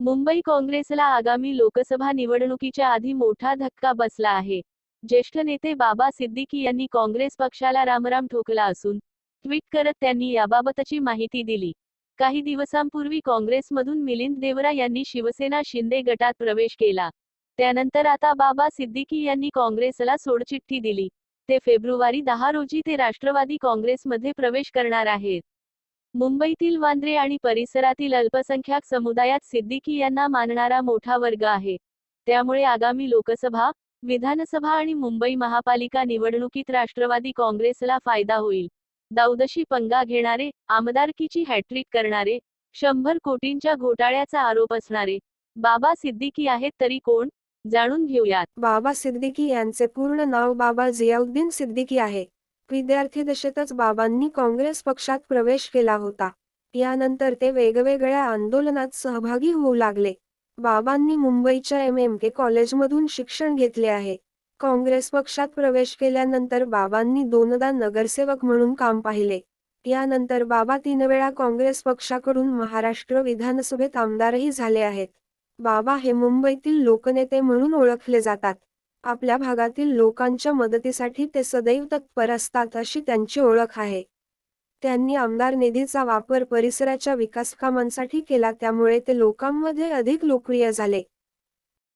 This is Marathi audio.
मुंबई काँग्रेसला आगामी लोकसभा निवडणुकीच्या आधी मोठा धक्का बसला आहे. ज्येष्ठ नेते बाबा सिद्दीकी यांनी काँग्रेस पक्षाला रामराम ठोकला असून ट्विट करत त्यांनी याबाबतची माहिती दिली. काही दिवसांपूर्वी काँग्रेसमधून मिलिंद देवरा यांनी शिवसेना शिंदे गटात प्रवेश केला. त्यानंतर आता बाबा सिद्दीकी यांनी काँग्रेसला सोडचिठ्ठी दिली. ते फेब्रुवारी 10 रोजी ते राष्ट्रवादी काँग्रेसमध्ये प्रवेश करणार आहेत. मुंबईतील वांद्रे आणि परिसरातील अल्पसंख्याक समुदायात सिद्दीकी यांना मानणारा मोठा वर्ग आहे. त्यामुळे आगामी लोकसभा, विधानसभा आणि मुंबई महापालिका निवडणुकीत राष्ट्रवादी काँग्रेसला फायदा होईल. दाऊदशी पंगा घेणारे, आमदारकीची हॅट्रिक करणारे, 100 कोटींच्या घोटाळ्याचा आरोप असणारे बाबा सिद्दीकी आहेत तरी कोण? जाणून घेऊयात. बाबा सिद्दीकी यांचे पूर्ण नाव बाबा जियाउद्दीन सिद्दीकी आहे. विद्यार्थी दशेतच बाबांनी काँग्रेस पक्षात प्रवेश केला होता. यानंतर ते वेगवेगळ्या आंदोलनात सहभागी होऊ लागले. बाबांनी मुंबईच्या MMK कॉलेजमधून शिक्षण घेतले आहे. काँग्रेस पक्षात प्रवेश केल्यानंतर बाबांनी 2दा नगरसेवक म्हणून काम पाहिले. यानंतर बाबा 3 वेळा काँग्रेस पक्षाकडून महाराष्ट्र विधानसभेत आमदारही झाले आहेत. बाबा हे मुंबईतील लोकनेते म्हणून ओळखले जातात. आपल्या भागातील लोकांच्या मदतीसाठी ते सदैव तत्पर असतात अशी त्यांची ओळख आहे. त्यांनी आमदार निधीचा वापर परिसराच्या विकासकामांसाठी केला, त्यामुळे ते लोकांमध्ये अधिक लोकप्रिय झाले.